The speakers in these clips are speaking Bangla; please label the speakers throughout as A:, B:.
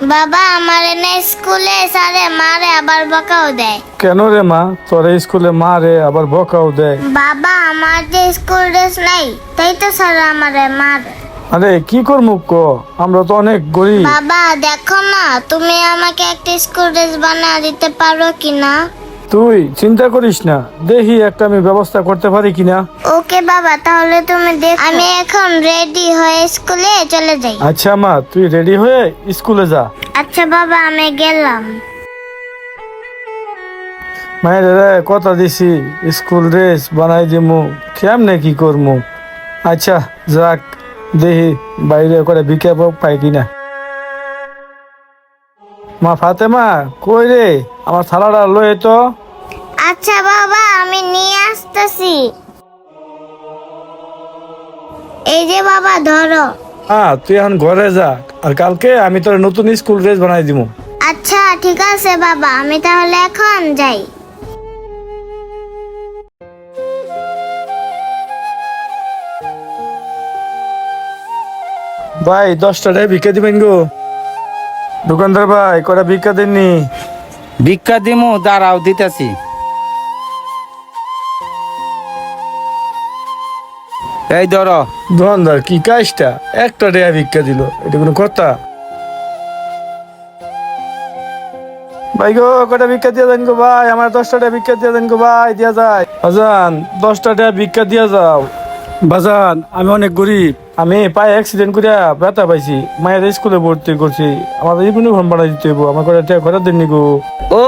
A: বাবা আমার এনে স্কুলে স্যারে মারে আবার বকাও দেয়।
B: কেন রে মা, তোরে স্কুলে মারে আবার বকাও দেয়?
A: বাবা আমার যে স্কুল ড্রেস নাই তাই তো স্যার আমারে মারে।
B: আরে কি করবো ক, আমরা তো অনেক গরিব।
A: বাবা দেখো না তুমি আমাকে একটা স্কুল ড্রেস বানিয়ে দিতে পারো কিনা।
B: তুই চিন্তা করিস না, দেখি একটা আমি ব্যবস্থা করতে পারি কিনা।
A: ওকে বাবা তাহলে তুমি দেখ, আমি এখন রেডি হয়ে স্কুলে চলে যাই।
B: আচ্ছা মা, তুই রেডি হয়ে স্কুলে যা।
A: আচ্ছা বাবা আমি গেলাম।
B: মায়ের রে কথা দিছি স্কুল ড্রেস বানাই দিমু, কেমনে কি করমু। আচ্ছা যাক, দেখি বাইরে করে বিজ্ঞাপন পাই কিনা। মা ফাতেমা কই রে, আমার থালাটা লয়ে তো।
A: আচ্ছা বাবা আমি নিয়ে আসতেছি। এই যে বাবা ধরো।
B: হ্যাঁ তুই এখন ঘরে যা, আর কালকে আমি তোর নতুন স্কুল ড্রেস বানাই দিমু।
A: আচ্ছা ঠিক আছে বাবা, আমি তাহলে এখন যাই।
B: ভাই 10টা টাকা ভিক্ষা দিবেন গো। দোকানদার ভাই কটা ভিক্ষা দেননি?
C: ভিক্ষা দিমু, দাঁড়াও দিতেছি। এই ধরো।
B: দোকানদার কি কাজটা, একটা টাকা ভিক্ষা দিল, এটা কোনো কথা? ভাই গো কটা ভিক্ষা দিয়ে দেন গো ভাই, আমার 10টা টাকা ভিক্ষা দিয়ে দেন গো ভাই, দিয়া যায়। বাজান 10টা টাকা ভিক্ষা দিয়া যাও। বাজান আমি অনেক গরিব, আমি পায়ে অ্যাক্সিডেন্ট করে ব্যথা পাইছি, মায়ের স্কুলে ভর্তি করছি, আমার ইউনিফর্ম বানাই দিতে হইব, আমার কটা টাকা ঘরে দেননি গো।
D: ও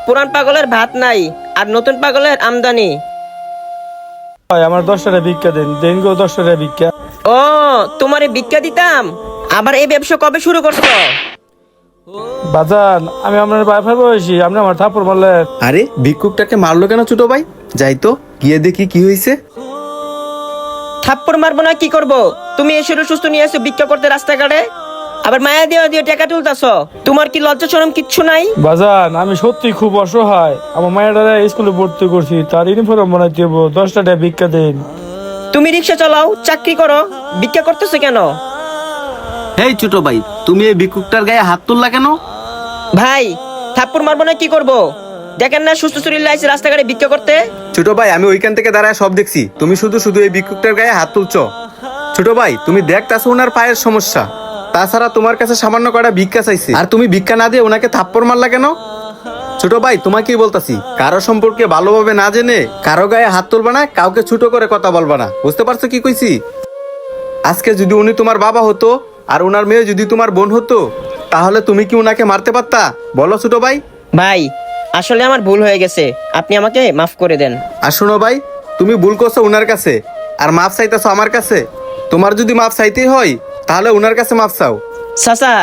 D: পুরান পাগলের ভাত নাই আর নতুন পাগলের আমদানি।
B: ভাই আমার 10টা টাকা ভিক্ষা দেন, দেন গো 10টা টাকা ভিক্ষা।
D: ও তোমারে ভিক্ষা দিতাম, আবার এই ব্যবসা কবে শুরু করছো?
B: বাজান আমি আপনার বাইফার বয়সী, আপনি আমার থাপ্পড় মারলেন।
E: আরে ভিক্ষুকটাকে মারলো কেন ছোট ভাই? যাই তো গিয়ে দেখি কি হয়েছে।
D: থাপ্পড় মারবো না কি করব? তুমি এসে সুস্থ নিয়ে এসো ভিক্ষা করতে রাস্তাঘাটে, আবার মায়া দিয়ে দিয়ে টাকা তুলতাছ। তোমার কি লজ্জা শরম কিচ্ছু নাই?
B: বাজান আমি সত্যি খুব অসহায়, আমার মায়ের স্কুলে ভর্তি করছি, তার ইউনিফর্ম বানাইতে হইব, 10টা টাকা ভিক্ষা দেন।
D: তুমি রিক্সা চালাও, চাকরি করো, ভিক্ষা করতেছো কেন?
E: এই ছোট ভাই, তুমি এই ভিক্ষুকটার গায়ে হাত তুললা কেন?
D: ভাই থাপ্পড় মারবো না কি করব? দেখেন না সুস্থ শরীর লাইছে রাস্তাঘাটে ভিক্ষা করতে।
E: ছোট ভাই আমি ওইখান থেকে দাঁড়ায় সব দেখছি, তুমি শুধু শুধু এই ভিক্ষুকটার গায়ে হাত তুলছো। ছোট ভাই তুমি দেখতাছো ওনার পায়ের সমস্যা, তাছাড়া তোমার কাছে সামান্য কটা ভিক্ষা চাইছে, আর তুমি ভিক্ষা না দিয়ে ওনাকে থাপ্পড় মারলা কেন? ছোট ভাই তোমাকেই বলতাছি, কারো সম্পর্কে ভালোভাবে না জেনে কারো গায়ে হাত তুলবা না, কাউকে ছোট করে কথা বলবা না, বুঝতে পারছো কি কইছি? আজকে যদি উনি তোমার বাবা হতো আর ওনার মেয়ে যদি তোমার বোন হতো, তাহলে তুমি কি ওনাকে মারতে পারতা? বলো ছোট ভাই।
D: ভাই আসলে আমার ভুল হয়ে গেছে, আপনি আমাকে মাফ করে দেন।
E: আর শোনো ভাই, তুমি ভুল করছো ওনার কাছে আর মাফ চাইতেছো আমার কাছে। তোমার যদি মাফ চাইতেই হয় তাহলে ওনার কাছে মাফ চাও।
D: চাচা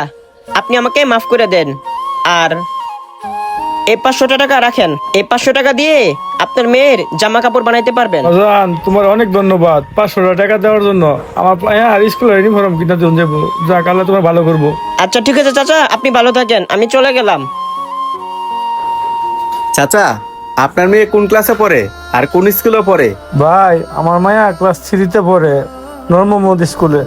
D: আপনি আমাকে মাফ করে দেন, আর এই 500 টাকা রাখেন, এই 500 টাকা দিয়ে আপনার মেয়ের জামা কাপড় বানাইতে পারবেন।
B: বাজান তোমার অনেক ধন্যবাদ 500 টাকা দেওয়ার জন্য, আমার আর স্কুলের ইউনিফর্ম কিনা দিন যাবো, যাক আল্লাহ তোমার ভালো করবো।
D: আচ্ছা ঠিক আছে চাচা, আপনি ভালো থাকেন, আমি চলে গেলাম।
E: চাচা আপনার মেয়ে কোন ক্লাসে পড়ে আর কোন স্কুলে পড়ে?
B: ভাই আমার মায়া ক্লাস 3-তে পড়ে, নর্মমোদ স্কুলে।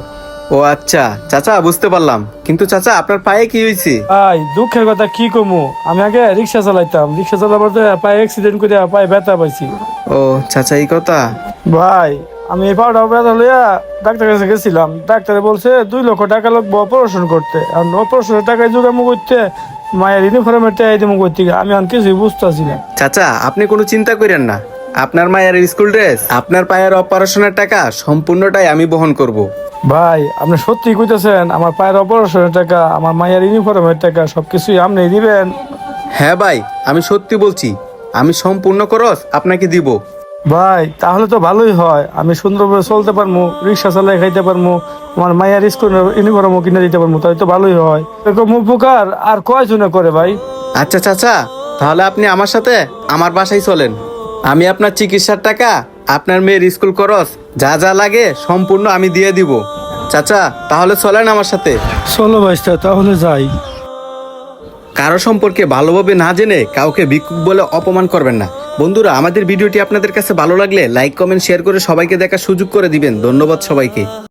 E: ও আচ্ছা চাচা, বুঝতে পারলাম। কিন্তু চাচা আপনার পায়ে কি হয়েছে?
B: ভাই দুঃখের কথা কি কমু, আমি আগে রিক্সা চালাইতাম, রিক্সা চালাবার পায়ে অ্যাক্সিডেন্ট করে পায়ে ব্যথা পাইছি।
E: ও চাচা এই কথা।
B: ভাই আমি এই পাউডার ব্যথা লইয়া ডাক্তার কাছে গেছিলাম, ডাক্তারে বলছে 2 লক্ষ টাকা লাগবে অপারেশন করতে, আর অপারেশনের টাকায় জোগামু করতে, মায়ের ইউনিফর্মের টাকা দিমু করতে, আমি আর কিছুই বুঝতেছি না।
E: চাচা আপনি কোনো চিন্তা করেন না, আপনার মায়ের স্কুল ড্রেস, আপনার পায়ের অপারেশনের টাকা সম্পূর্ণটাই আমি বহন করব।
B: ভাই আপনি সত্যি কইতেছেন? আমার পায়ের অপারেশনের টাকা, আমার মায়ের ইউনিফর্মের টাকা সবকিছুই আপনি দিবেন?
E: হ্যাঁ ভাই আমি সত্যি বলছি, আমি সম্পূর্ণ খরচ আপনাকে দিব।
B: ভাই তাহলে তো ভালোই হয়, আমি সুন্দরভাবে চলতে পারবো, রিক্সা চালাই খাইতে পারবো, আমার মায়ের স্কুল ইউনিফর্মও কিনে দিতে পারবো, তাই তো ভালোই হয়। এরকম উপকার আর কয়জনে করে ভাই?
E: আচ্ছা চাচা, তাহলে আপনি আমার সাথে আমার বাসায় চলেন, আমি আপনার চিকিৎসার টাকা, আপনার মেয়ের স্কুল খরচ যা যা লাগে সম্পূর্ণ আমি দিয়ে দিব। চাচা তাহলে চলেন আমার সাথে।
B: চলো ভাই তাহলে যাই।
E: কারো সম্পর্কে ভালোভাবে না জেনে কাউকে ভিক্ষুক বলে অপমান করবেন না। বন্ধুরা আমাদের ভিডিওটি আপনাদের কাছে ভালো লাগলে লাইক কমেন্ট শেয়ার করে সবাইকে দেখার সুযোগ করে দিবেন। ধন্যবাদ সবাইকে।